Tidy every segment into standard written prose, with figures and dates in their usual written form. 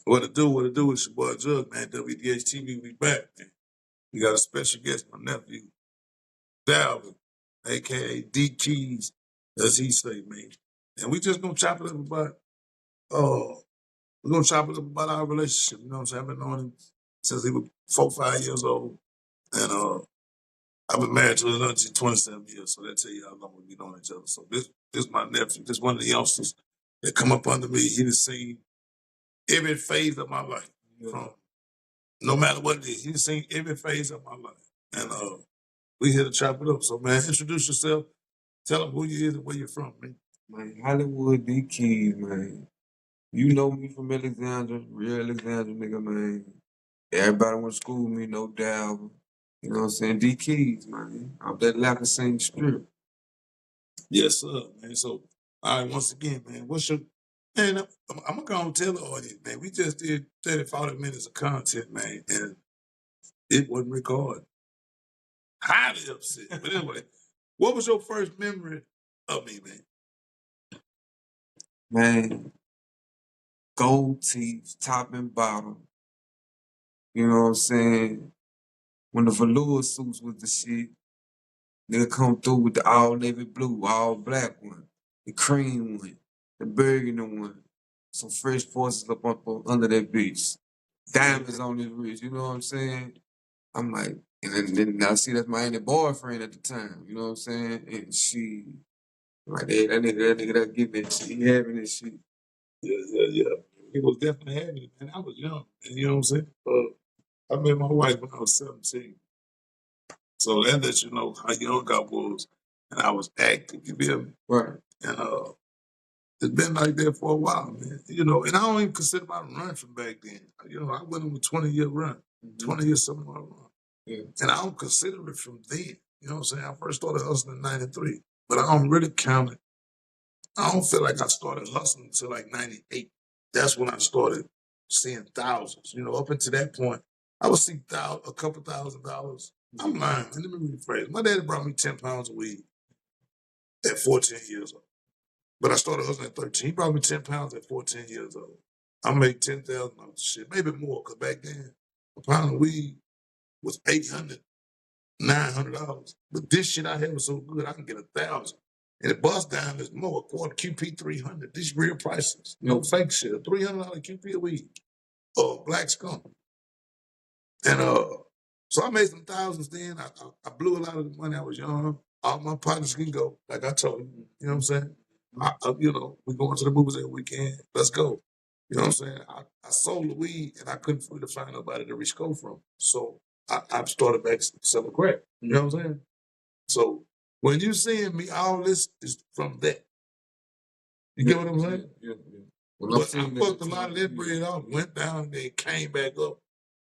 What to do? What to do? It's your boy Jugg, man. WDH TV, we back, man. We got a special guest, my nephew, Dalvin, aka D Keys, as he say, man. And we just gonna chop it up about we're gonna chop it up about our relationship. You know what I'm saying? I've been knowing him since he was 4, 5 years old. And I've been married to his auntie 27 years, so that tell you how long we've been knowing each other. So this my nephew, this one of the youngsters that come up under me. He done seen every phase of my life. From no matter what it is, he's seen every phase of my life. And we here to chop it up. So man, introduce yourself. Tell them who you is and where you're from, man. Man, Hollywood D Keys, man. You know me from Alexandria, real Alexandria nigga, man. Everybody went to school with me, no doubt. You know what I'm saying? D Keys, man. I'm that lack of same strip. Yes, sir, man. So all right, once again, man, what's your man, I'm gonna go and tell the audience, man. We just did 30, 40 minutes of content, man, and it wasn't recorded. Highly upset. But anyway, what was your first memory of me, man? Man, gold teeth, top and bottom. You know what I'm saying? When the velour suits was the shit, nigga come through with the all navy blue, all black one, the cream one, the burgundy one. Some fresh forces up under that bitch. Diamonds on his wrist, you know what I'm saying? I'm like, and then I see that's my only boyfriend at the time, you know what I'm saying? And she, like, hey, that nigga that getting that shit, he having that shit. Yeah. He was definitely having it, man. I was young, and you know what I'm saying? I met my wife when I was 17. So that lets you know how young I was, and I was active, you feel me? Right. And it's been like that for a while, man. You know, and I don't even consider my run from back then. You know, I went on a 20-year run, 20 years something run. Yeah. And I don't consider it from then. You know what I'm saying? I first started hustling in 93, but I don't really count it. I don't feel like I started hustling until like 98. That's when I started seeing thousands. You know, up until that point, I would see a couple $1,000. I'm lying, man. Let me rephrase. My daddy brought me 10 pounds of weed at 14 years old. But I started hustling at 13. He brought me 10 pounds at 14 years old. I made $10,000 shit, maybe more, because back then, a pound of weed was $800, $900. But this shit I had was so good, I can get 1,000. And it bust down this more, a quarter QP 300. These real prices, no fake shit. A $300 QP of weed, black skunk. And so I made some thousands then. I blew a lot of the money. I was young. All my partners can go, like I told you. You know what I'm saying? You know, we going to the movies every weekend. Let's go. You know what I'm saying? I sold the weed and I couldn't really find nobody to rescore from. So I started back selling crack. You know what I'm saying? So when you seeing me, all this is from that. You get what I'm saying? Yeah. But I fucked a lot of that bread off, went down, and then came back up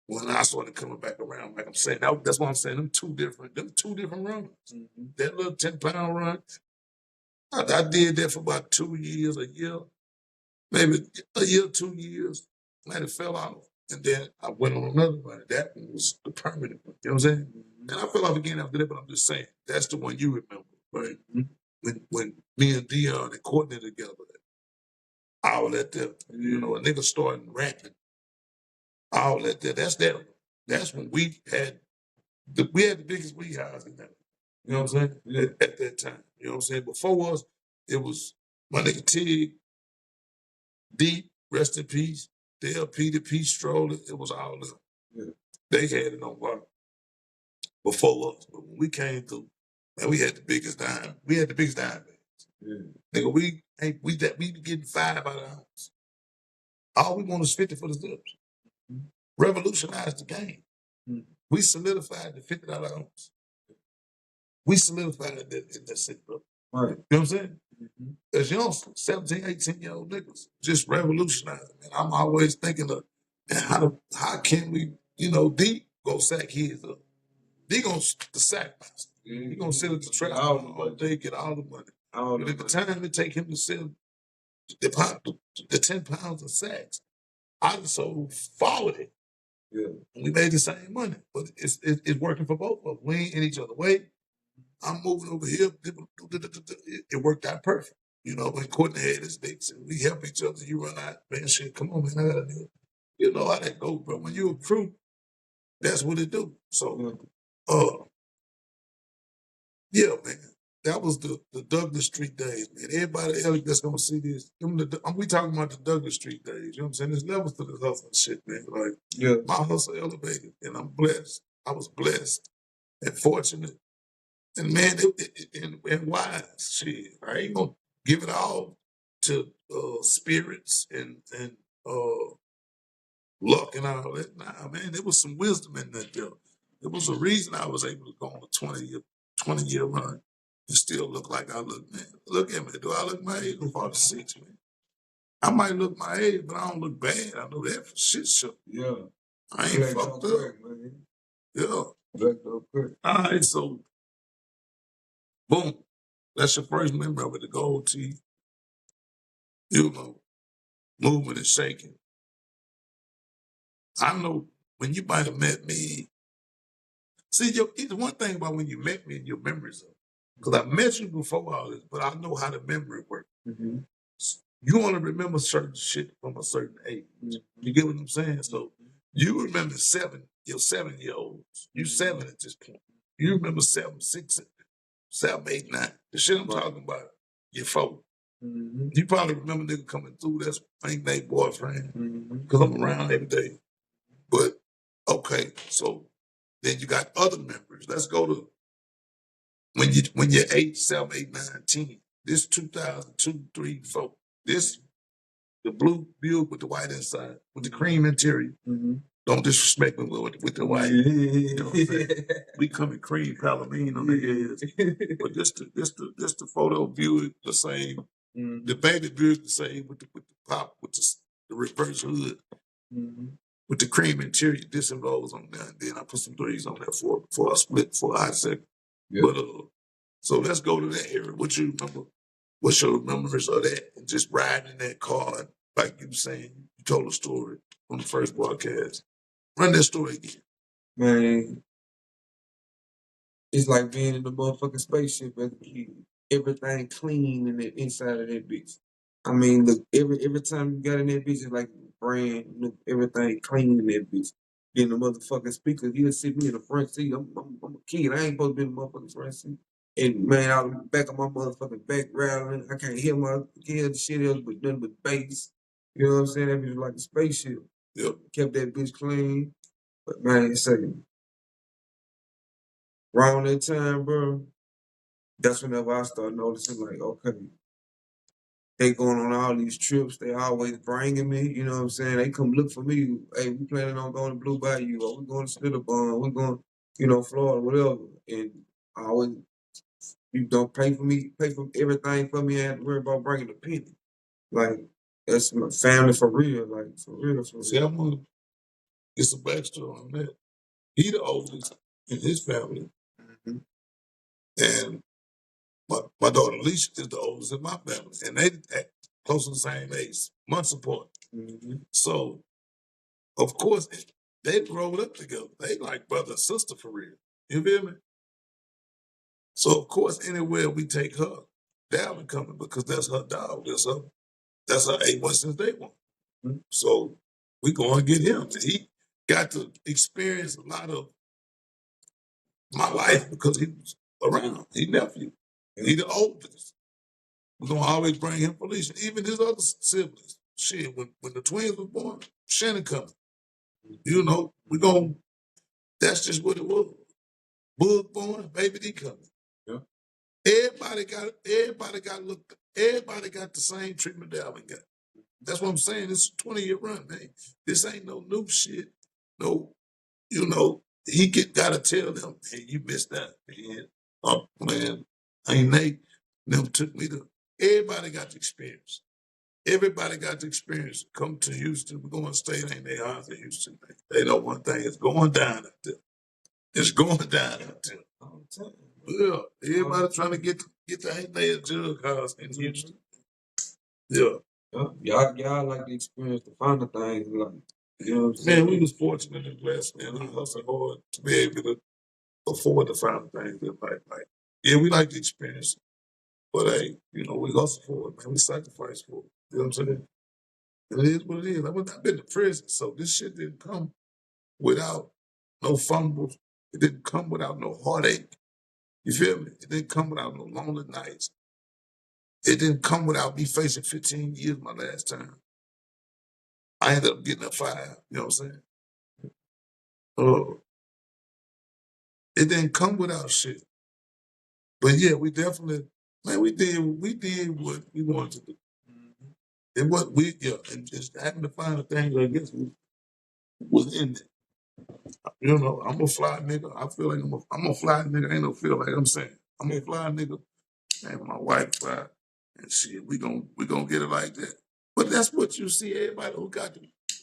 when I started coming back around. Like I'm saying, that's why I'm saying them two different runs. That little 10-pound run, I did that for about 2 years, a year, maybe a year, 2 years. And it fell off. And then I went on another one. That one was the permanent one. You know what I'm saying? And I fell off again after that, but I'm just saying, that's the one you remember, right? When me and Dion and Courtney together, all that there, you know, a nigga starting rapping, all that there, that's that. That's when we had the biggest weed house in that. You know what I'm saying? At that time. You know what I'm saying? Before us, it was my nigga Tig, Deep, rest in peace, the LP, the Peace Stroller, it was all of them. Yeah. They had it on lock before us. But when we came through, man, we had the biggest dime. We had the biggest dime bags. Yeah. Nigga, we be getting 5 out of the house. All we want is 50 for the zips. Revolutionized the game. We solidified the $50 ounce. We solidified that in that shit, bro. Right. You know what I'm saying? As young 17, 18-year-old niggas, just revolutionized. Man, I'm always thinking of, man, how can we, you know, D go sack his up. D gonna the sack master. He gonna sit at the trap all day, get all the money. But at the time it take him to sell the 10 pounds of sacks, I just sold 40. Yeah. We made the same money, but it's working for both of us. We ain't in each other's way. I'm moving over here. It worked out perfect. You know, when Courtney had his dates and we help each other, you run out, man, shit, come on, man, I got a nigga. You know how that go, bro. When you a crew, that's what it do. So, yeah, man. That was the Douglas Street days, man. Everybody else that's gonna see this, we talking about the Douglas Street days. You know what I'm saying? There's levels to this hustle shit, man. Like, my hustle elevated, and I'm blessed. I was blessed and fortunate, and man, and wise. Shit, I ain't gonna give it all to spirits and uh, luck and all that. Nah, man, there was some wisdom in that deal. There was a reason I was able to go on a 20-year run and still look like I look, man. Look at me. Do I look my age? I'm 46, man. I might look my age, but I don't look bad. I know that for shit sure. Yeah. I ain't fucked up. Quick, man. Yeah. Blacked up quick. All right, so boom. That's your first memory of it, the gold teeth. You know, moving and shaking. I know when you might have met me. See, it's one thing about when you met me and your memories of. Because I met you before all this, but I know how the memory works. Mm-hmm. You only remember certain shit from a certain age. Mm-hmm. You get what I'm saying? So you remember your 7-year-olds. You 7 at this point. You remember 7, 6, 7, 8, 9. The shit I'm talking about, you're 4. Mm-hmm. You probably remember nigga coming through. That's ain't they boyfriend. Because I'm around every day. But okay, so then you got other members. Let's go to when you're 8, 7, 8, 9, 10. This 2002, 3, 4. This the blue Buick with the white inside, with the cream interior. Mm-hmm. Don't disrespect me with the white. You know what I'm saying? We come in cream Palomino on the heads. But this the photo Buick the same. Mm-hmm. The baby Buick the same with the pop with the reverse hood. Mm-hmm. With the cream interior, this and rolls on there. And then I put some threes on there for a split for a hot second. Yeah. But so let's go to that area. What you remember? What's your memories of that? And just riding in that car, like you were saying, you told a story on the first broadcast. Run that story again. Man, it's like being in the motherfucking spaceship and everything clean in the inside of that bitch. I mean, look, every time you got in that bitch, it's like brand new, everything clean in that bitch. Then the motherfucking speakers, you see me in the front seat. I'm a kid. I ain't supposed to be in the motherfucking front seat. And man, out the back of my motherfucking back rattling. I can't hear the shit else but nothing but bass. You know what I'm saying? That bitch was like a spaceship. Yep. Kept that bitch clean. But man, it's around that time, bro, that's whenever I start noticing, like, okay, they going on all these trips. They always bringing me. You know what I'm saying? They come look for me. Hey, we planning on going to Blue Bayou, or we going to Schlitterbahn. We going, Florida, whatever. And I always, you don't pay for everything for me. I have to worry about bringing a penny. Like, that's my family for real. Like, for real, for real. See, I'm going to get some backstory on that. He the oldest in his family. Mm-hmm. And my daughter Alicia is the oldest in my family. And they close to the same age, months apart. Mm-hmm. So, of course, they rolled up together. They like brother and sister for real. You feel me? So, of course, anywhere we take her, Dalvin coming because that's her dog. That's her A1 since day one. Mm-hmm. So, we going to get him. He got to experience a lot of my life because he was around. He nephew. He the oldest. We're gonna always bring him Felicia. Even his other siblings. Shit, when the twins were born, Shannon coming. You know, that's just what it was. Bug born, baby D coming. Yeah. Everybody got the same treatment that Alvin got. That's what I'm saying. It's a 20-year run, man. This ain't no new shit. No, he gotta tell them, hey, you missed that, man. Oh man, ain't Nate. Them took me to. Everybody got the experience. Everybody got the experience. Come to Houston. We're going to stay in their house in Houston. Man. They know one thing. It's going down out there. It's going down out there. Yeah. Everybody trying to get to hang their Jugg house in Houston. Yeah. Y'all like the experience to find the things like, you know what I'm saying? Man, we was fortunate and blessed, man. I hustled hard to be able to afford to find things that like. Yeah, we like the experience. But hey, we hustle for it, man. We sacrifice for it. You know what I'm saying? It is what it is. I've been to prison, so this shit didn't come without no fumbles. It didn't come without no heartache. You feel me? It didn't come without no lonely nights. It didn't come without me facing 15 years my last time. I ended up getting a 5. You know what I'm saying? It didn't come without shit. But yeah, we definitely, man, we did what we wanted to do. And what we, yeah, and just having to find the things, I guess, was in it. You know, I'm a fly nigga. I feel like I'm a fly nigga. Ain't no feel like I'm saying. I'm a fly nigga. And my wife fly. And shit, we gonna get it like that. But that's what you see. Everybody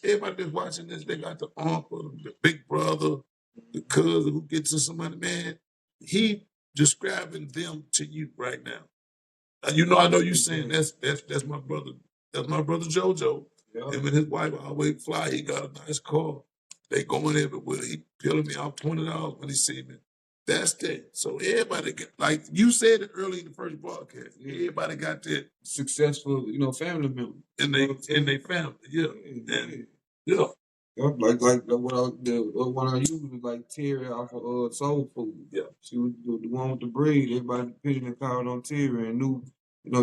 that's watching this, they got the uncle, the big brother, the cousin who gets to somebody, man. He describing them to you right now. I know you saying that's my brother. That's my brother JoJo. Yeah. Him and his wife always fly. He got a nice car. They going everywhere. He peeling me off $20 when he see me. That's that. So everybody get, like you said it early in the first broadcast. Everybody got that Successful, family member in their family. Yeah. And yeah. Like the one I used was like Terry off of Soul Food. Yeah. She was the one with the braid. Everybody pitching and called on Terry and knew,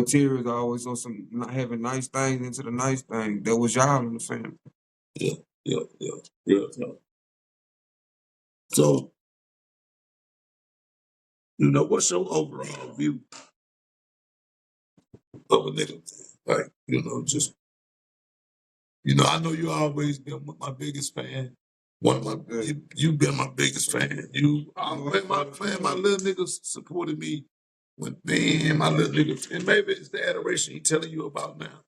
Terry was always on some having nice things into the nice thing. That was y'all in the family. Yeah. Yeah. So, what's your overall view of a nigga? Like, just I know you always been my biggest fan. One of you've been my biggest fan. My little niggas supported me when my little niggas, and maybe it's the adoration he telling you about now.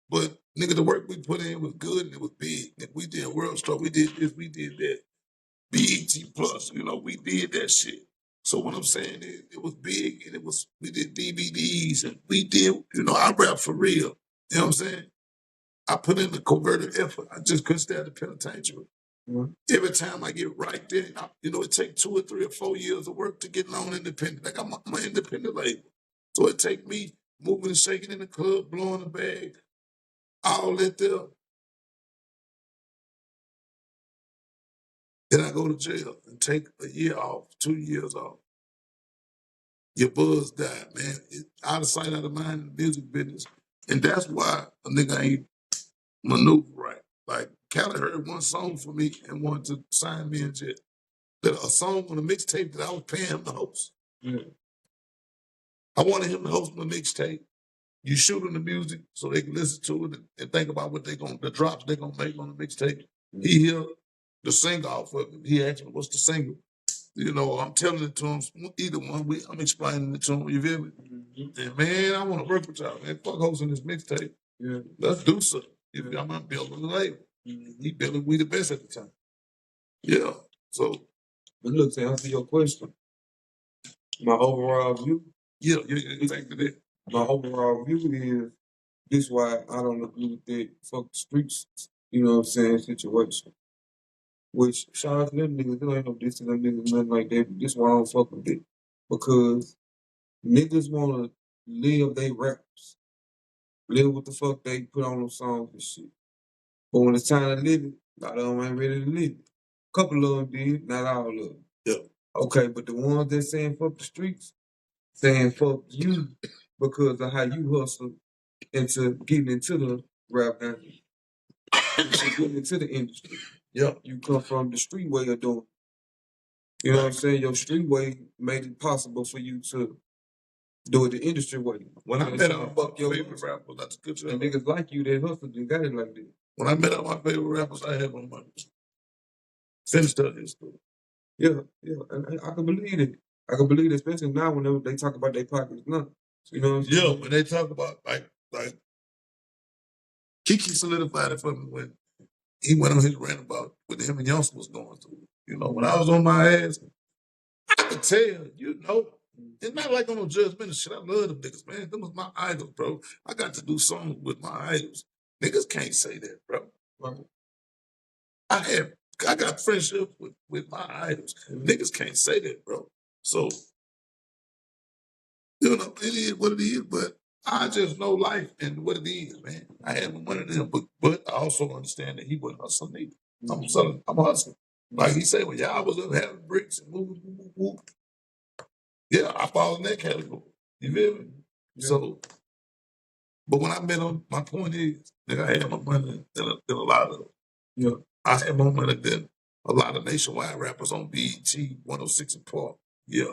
But nigga, the work we put in was good and it was big. And we did World Star, we did this, we did that. BET Plus, we did that shit. So what I'm saying is it was big and we did DVDs and we did, I rap for real. You know what I'm saying? I put in the converted effort. I just couldn't stay at the penitentiary. Mm-hmm. Every time I get right there, it takes 2 or 3 or 4 years of work to get known independent. Like I'm an independent label. So it take me moving and shaking in the club, blowing the bag, all that there. Then I go to jail and take a year off, 2 years off. Your buzz died, man. Out of sight, out of mind in the music business. And that's why a nigga ain't maneuver right. Like, Cali heard one song for me and wanted to sign me and shit. That a song on a mixtape that I was paying him to host. Mm. I wanted him to host my mixtape. You shoot them the music so they can listen to it and think about what the drops they're gonna make on the mixtape. Mm. He hear the single off of it. He asked me, what's the single? I'm telling it to him, either one. I'm explaining it to him, you feel me? Mm-hmm. And man, I want to work with y'all, man. Fuck hosting this mixtape. Yeah. Let's do something. I'm not building the label. Mm-hmm. He building We the Best at the time. Yeah. So. But look, to answer your question, my overall view. Yeah, thank you. My overall view is this why I don't agree with that fuck the streets, situation. Which shout out to them niggas, there ain't no diss to them niggas, nothing like that. This why I don't fuck with it. Because niggas wanna live they raps. Live what the fuck they put on them songs and shit. But when it's time to live it, a lot of them ain't ready to live it. A couple of them did, not all of them. Yeah. Okay, but the ones that saying fuck the streets, saying fuck you because of how you hustle into getting into the rap game, getting into the industry. Yeah. You come from the street way of doing it. You know what I'm saying? Your street way made it possible for you to do it the industry way. When I met all my favorite rappers, that's a good job. And niggas like you that hustled and got it like that. When I met all my favorite rappers, I had one of my finished telling this story. Yeah. And I can believe it. I can believe it, especially now when they talk about their pockets now. You know what I'm saying? Yeah, when they talk about like Kiki solidified it for me when he went on his rant about what him and Youngster was going through. When I was on my ass, I could tell, it's not like I'm no judgmental shit. I love them niggas, man. Them was my idols, bro. I got to do songs with my idols. Niggas can't say that, bro. Right. I got friendship with my idols. Niggas can't say that, bro. So, it is what it is, but I just know life and what it is, man. I had my money there, but I also understand that he wasn't hustling either. I'm selling, I'm hustling. Like he said, when y'all was up having bricks and moving, yeah, I fall in that category. You feel me? Yeah. So, but when I met him, my point is that I had more money than a lot of them. Yeah. I had more money than a lot of nationwide rappers on BET, 106 and Park. Yeah.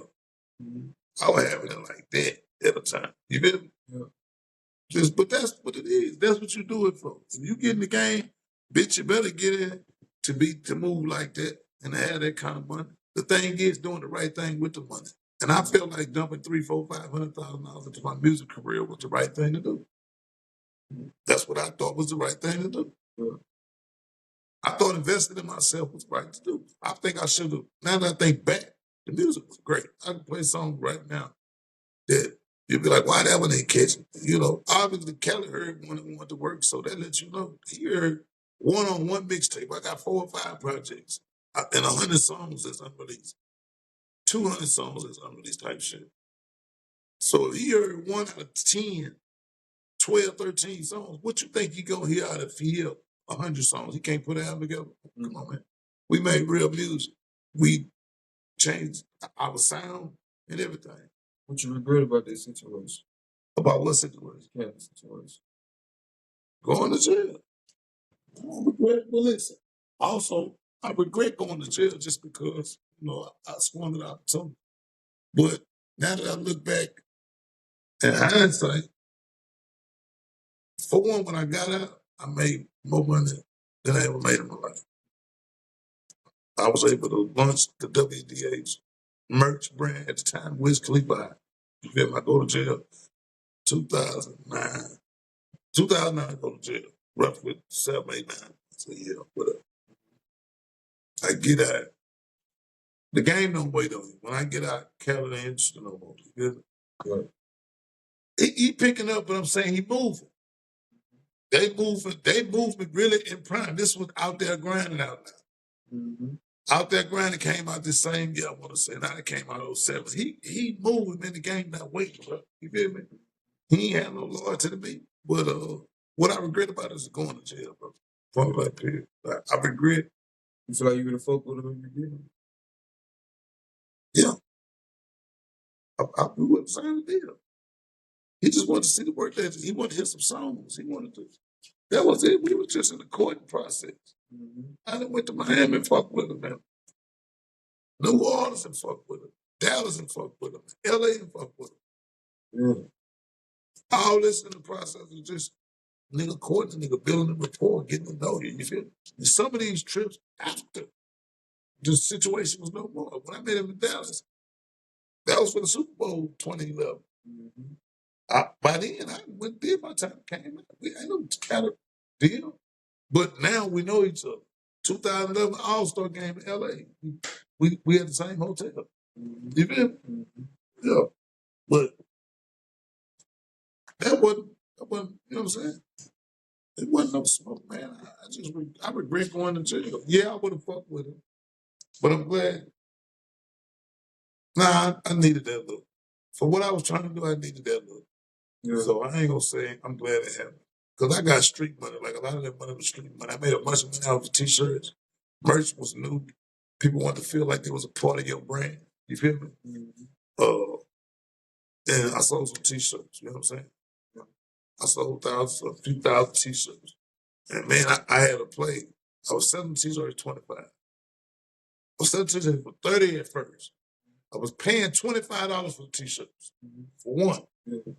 Mm-hmm. I was having it like that at a time. You feel me? Yeah. But that's what it is. That's what you do it for. If you get in the game, bitch, you better get in to move like that and to have that kind of money. The thing is doing the right thing with the money. And I felt like dumping $300,000, $400,000, $500,000 into my music career was the right thing to do. That's what I thought was the right thing to do. Yeah. I thought investing in myself was right to do. I think I should have. Now that I think back, the music was great. I can play songs right now that you'd be like, why that one ain't catching? You know, obviously Kelly heard one and wanted to work, so that lets you know. He heard one mixtape. I got 4 or 5 projects. And 100 songs that's unreleased. 200 songs that's unreleased type shit. So if he heard 1 out of 10, 12, 13 songs, what you think he gonna hear out of if he hear 100 songs? He can't put an album together. Come on, man. We made real music. We changed our sound and everything. What you regret about this situation? About what situation? Yeah, situation. Going to jail. I don't regret, but listen. Also, I regret going to jail just because, you know, I squandered opportunity. But now that I look back in hindsight, for one, when I got out, I made more money than I ever made in my life. I was able to launch the WDH merch brand at the time, Wiz Khalifa. You feel me? I go to jail 2009. 2009, I go to jail. Roughly 7, 8, 9. So yeah, whatever. I get out. The game don't wait on you. When I get out, Canada ain't interested no more. You feel me? Right. He picking up, but I'm saying he moving. They moving really in prime. This was out there grinding out now. Mm-hmm. Out there grinding came out this same year, I want to say. Now it came out 07. He moving in the game, not waiting, bro. You feel me? He ain't had no loyalty to me. But what I regret about it is going to jail, bro. Point blank period. I regret. You feel like you would have fucked with him if you did? Yeah. We wouldn't sign the deal. He just wanted to see the work that he wanted to hear some songs. He wanted to. That was it. We were just in the courting process. Mm-hmm. I done went to Miami and fucked with him, man. New Orleans and fucked with him. Dallas and fucked with him. LA and fucked with him. Yeah. All this in the process of just nigga courting, nigga building a rapport, getting to know you. You feel me? And some of these trips after the situation was no more. When I met him in Dallas, that was for the Super Bowl 2011. Mm-hmm. By then, I went did my time came out. We ain't no kind of deal. But now we know each other. 2011 All-Star game in LA. We had the same hotel. Mm-hmm. You feel me? Mm-hmm. Yeah. But that wasn't, you know what I'm saying? It wasn't no smoke, man. I regret going to jail. Yeah, I would have fucked with him. But I'm glad. Nah, I needed that look. For what I was trying to do, I needed that look. Yeah. So I ain't gonna say I'm glad it happened. Because I got street money. Like a lot of that money was street money. I made a bunch of money out of the t-shirts. Merch was new. People wanted to feel like they was a part of your brand. You feel me? Mm-hmm. And I sold some t-shirts. You know what I'm saying? Yeah. I sold a few thousand t-shirts. And man, I had a play. I was selling t-shirts 25. I was selling t-shirts for 30 at first. I was paying $25 for the t-shirts. Mm-hmm. For one. Mm-hmm.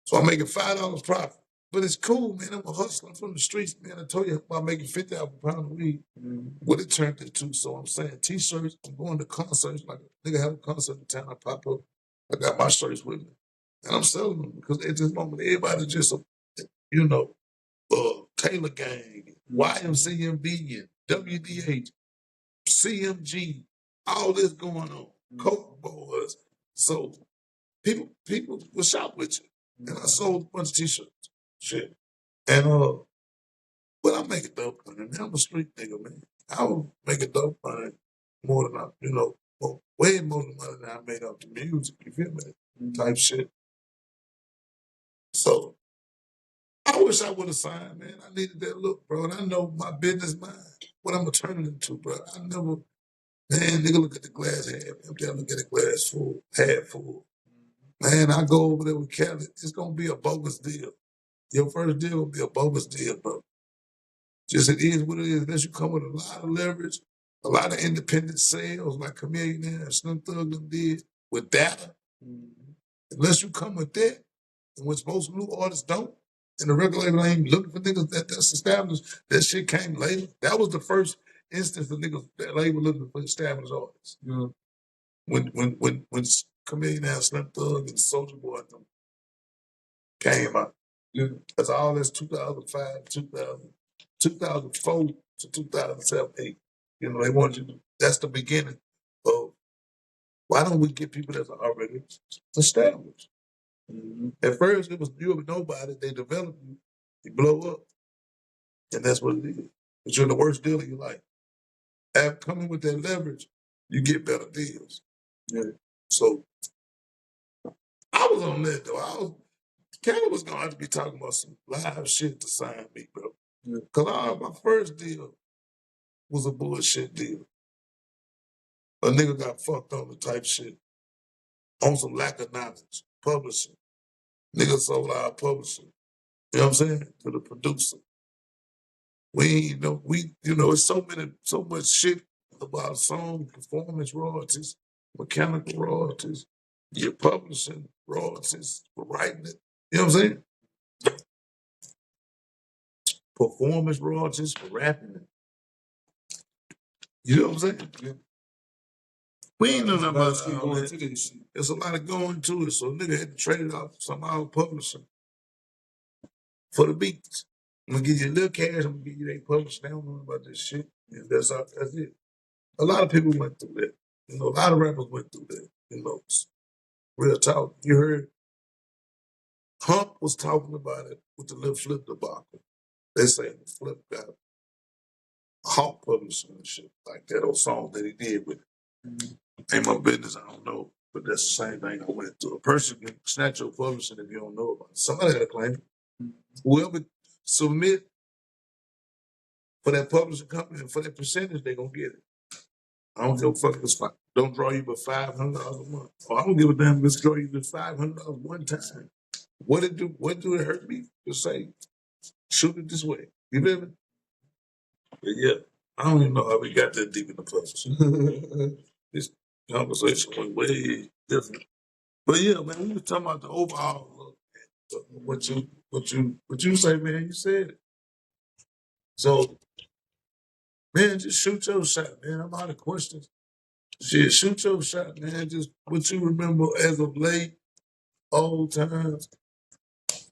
So I'm making $5 profit. But it's cool, man. I'm a hustler. I'm from the streets, man. I told you about making 50 off a pound of weed. Mm-hmm. What it turned into. So I'm saying t-shirts. I'm going to concerts. Like a nigga have a concert in town. I pop up. I got my shirts with me. And I'm selling them because at this moment, everybody just, you know, Taylor Gang, YMCMB, and WDH, CMG, all this going on. Coke Boys. So people will shop with you. And I sold a bunch of t-shirts. Shit. And but I make it dope money. Man, I'm a street nigga, man. I will make it dope money more than way more than money than I made off the music. You feel me? Type shit. So I wish I would have signed, man. I needed that look, bro. And I know my business mind, what I'm gonna turn it into, bro. I never, man, nigga look at the glass half empty, I look at the glass full, half full. Man, I go over there with Kelly. It's gonna be a bogus deal. Your first deal will be a bogus deal, bro. Just it is what it is. Unless you come with a lot of leverage, a lot of independent sales, like Chameleon and Slim Thug them did with data. Unless you come with that, and which most new artists don't, and the record label ain't looking for niggas that's established, that shit came later. That was the first instance of niggas that label looking for established artists. Yeah. When Chameleon and Slim Thug and Soulja Boy them came out. Yeah. That's all that's 2005, 2004 to 2007, 8. You know, they want you to, that's the beginning of why don't we get people that's already established? Mm-hmm. At first, it was you were nobody. They develop you, you blow up, and that's what it is. But you're the worst deal of your life. After coming with that leverage, you get better deals. Yeah. So I was on that though. Kelly was gonna have to be talking about some live shit to sign me, bro. Yeah. Cause my first deal was a bullshit deal. A nigga got fucked on the type shit on some lack of knowledge. Publishing. Nigga sold our publishing. You know what I'm saying? To the producer. It's so much shit about song performance royalties, mechanical royalties, your publishing royalties for writing it. You know what I'm saying? Performance royalties for rapping it. You know what I'm saying? Yeah. We ain't know nothing about all that. There's a lot of going to it, so a nigga had to trade it off somehow publishing for the beats. I'm gonna give you a little cash, I'm gonna give you that publishing. They don't know about this shit. And that's it. A lot of people went through that. You know, a lot of rappers went through that. You know, real talk. You heard Hump was talking about it with the little Flip debacle. They say Flip got Hawk publishing and shit, like that old song that he did with Ain't My Business, I don't know. But that's the same thing I went through. A person can snatch your publishing if you don't know about it. Somebody got to claim it. Whoever submit for that publishing company and for that percentage, they're going to get it. I don't give a fuck if it's don't draw you but $500 a month. Or I don't give a damn if it's draw you but $500 one time. What do it hurt me to say, shoot it this way? You feel me? But yeah, I don't even know how we got that deep in the publishing. This conversation went way different. But yeah, man, we were talking about the overall look. What you say, man, you said it. So, man, just shoot your shot, man. I'm out of questions. Shit, shoot your shot, man. Just what you remember as of late, old times.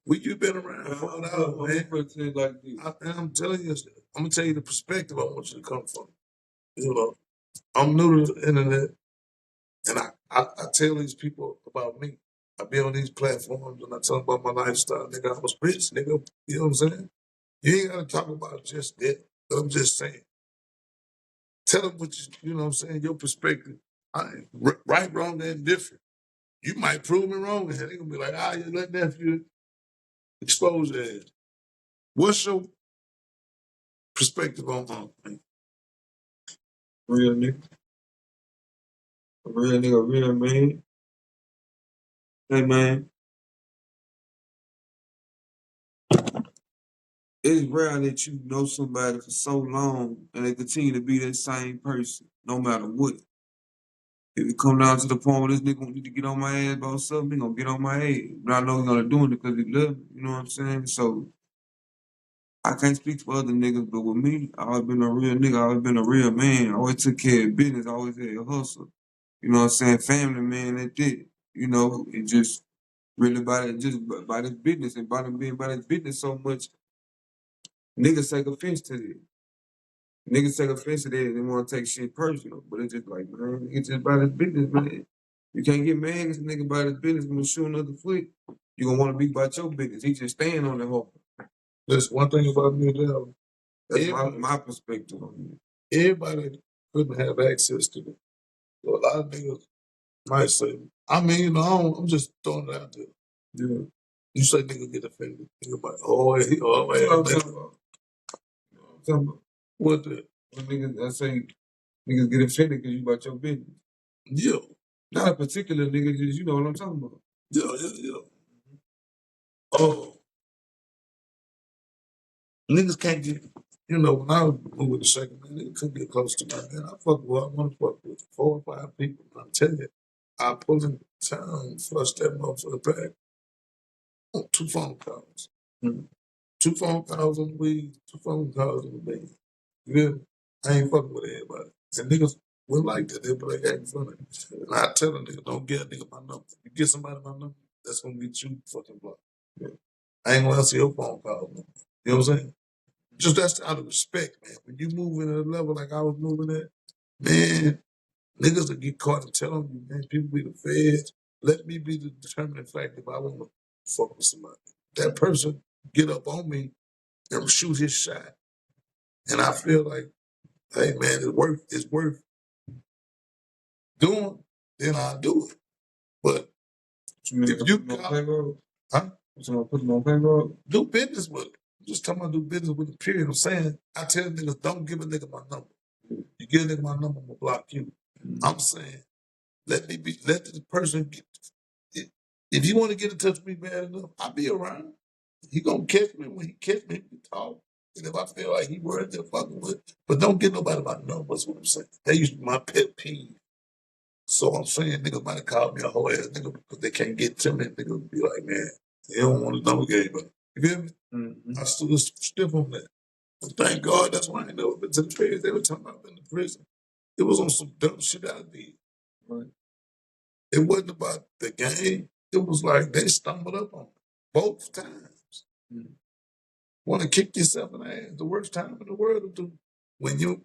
When you been around for an hour, man. I'm telling you, I'm gonna tell you the perspective I want you to come from. You know, I'm new to the internet, and I tell these people about me. I be on these platforms and I tell them about my lifestyle. Nigga, I was rich, nigga. You know what I'm saying? You ain't gotta talk about just that. But I'm just saying. Tell them what you know what I'm saying, your perspective. Right, wrong, and different. You might prove me wrong, and they're gonna be like, you let nephew expose your ass. What's your perspective on man? Real nigga. A real nigga, a real man. Hey man. It's rare that you know somebody for so long and they continue to be that same person, no matter what. If it come down to the point where this nigga gonna need to get on my ass about something, he gonna get on my ass. But I know he's gonna do it because he love me, you know what I'm saying? So I can't speak for other niggas, but with me, I always been a real nigga, I always been a real man. I always took care of business, I always had a hustle. You know what I'm saying? Family man, that did. You know, it just really about it, just about his business and about him being about his business so much, niggas take offense to it. Niggas take offense to that and they want to take shit personal. But it's just like, man, it's just about his business, man. You can't get mad at a nigga about his business when shoot another foot. You gonna want to be about your business. He just staying on the whole. That's one thing about me now. That's my perspective on it. Everybody couldn't have access to it. So a lot of niggas might say, I mean, I'm just throwing it out there. Yeah. You say nigga get offended. Nigga about, oh, he always. What I'm talking about. You know what I'm talking about? What the? When niggas, I say niggas get offended because you about your business. Yeah. Not a particular nigga, just you know what I'm talking about. Yeah. Oh. Niggas can't get, you know, when I was with the second man, niggas couldn't get close to me, man. I fuck with, I want to fuck with 4 or 5 people. I'm telling you, I pull in town, flush that motherfucker back on 2 phone calls. 2 phone calls on the weed, 2 phone calls on the bed. You hear me? I ain't fucking with everybody. And niggas will like that. They'll be like, acting funny. And I tell a nigga, don't get a nigga my number. You get somebody my number, that's gonna get you fucking blocked. Yeah. I ain't gonna answer your phone call. No. You know what I'm saying? Just that's out of respect, man. When you moving at a level like I was moving at, man, niggas will get caught and tell you, man, people be the feds. Let me be the determining factor if I want to fuck with somebody. That person get up on me and shoot his shot. And I feel like, hey man, it's worth doing, then I'll do it. But if you call, huh? So put them on payroll? Do business with them. I'm just talking about do business with them, period. I'm saying, I tell niggas, don't give a nigga my number. You give a nigga my number, I'm gonna block you. I'm saying, let the person get, if you want to get in touch with me bad enough, I'll be around. He gonna catch me when he catch me, we talk. And if I feel like he worth it, fucking with, but don't get nobody my number, that's what I'm saying. That used to be my pet peeve. So I'm saying niggas might have called me a whole ass nigga because they can't get to me. Niggas be like, man, they don't want to know game, but you feel me? Mm-hmm. I stood stiff on that. But thank God that's why I ain't never been to the feds. They were talking about being in prison. It was on some dumb shit I did. Right? It wasn't about the game. It was like they stumbled up on me both times. Mm-hmm. Want to kick yourself in the ass? The worst time in the world to do when you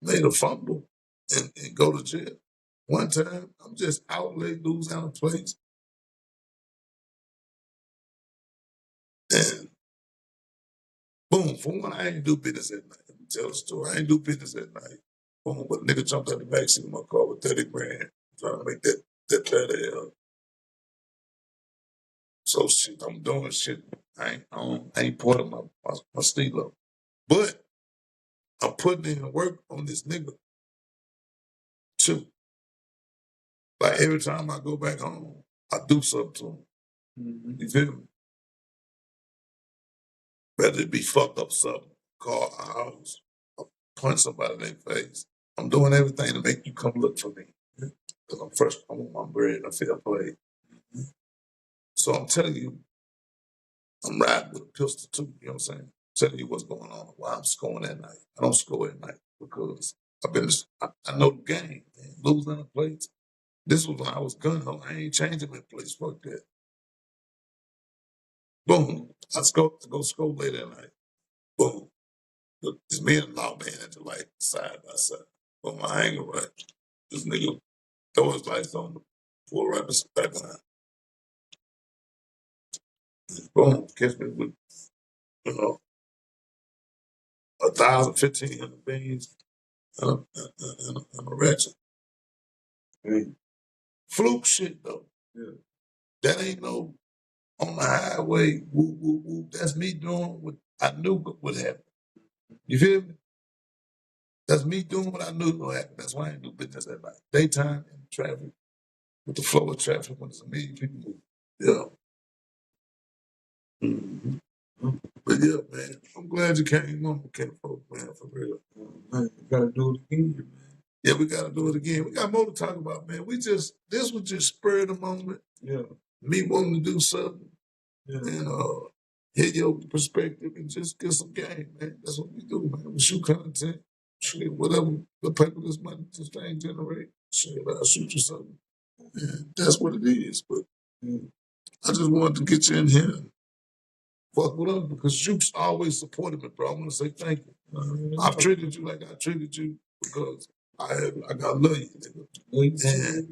made a fumble and go to jail. One time, I'm just out late, lose out of place, and boom, for one, I ain't do business at night. Let me tell the story. I ain't do business at night. Boom, but a nigga jumped out the backseat of my car with 30 grand, trying to make that 30 L. So shit, I'm doing shit. I ain't part of my steal up. But I'm putting in work on this nigga too. Like every time I go back home, I do something to him. Mm-hmm. You feel me? Whether it be fuck up something, call a house, or punch somebody in their face. I'm doing everything to make you come look for me. Because I'm fresh, I want my bread and I feel play. Mm-hmm. So I'm telling you, I'm riding with a pistol too, you know what I'm saying? Telling you what's going on, why I'm scoring at night. I don't score at night because I know the game, man. Losing the plates. This was when I was gun ho. I ain't changing my place. Fuck that. Boom. I go score late at night. Boom. Look, this me and law man at the light side by side. On my hanger right. This nigga throw his lights on, pull right back behind. Boom. Catch me with, you know, 1,000, 1,500 beans and a ratchet. Hey. Fluke shit though. Yeah. That ain't no on the highway, whoop, whoop, whoop. That's me doing what I knew would happen. You feel me? That's me doing what I knew would happen. That's why I ain't do business at night. Daytime in traffic, with the flow of traffic when there's a million people moving. Yeah. Mm-hmm. But yeah, man, I'm glad you came on, folks, man, for real. Man, we gotta do it again, man. Yeah, we gotta do it again. We got more to talk about, man. This was just spur of the moment. Yeah. Me wanting to do something. Yeah. And hit your perspective and just get some game, man. That's what we do, man. We shoot content, shit, whatever the paper this money this thing generate. Shit, I'll shoot you something. And that's what it is. But I just wanted to get you in here and fuck with us because you've always supported me, bro. I want to say thank you. I've treated you like I treated you because I got love you, nigga.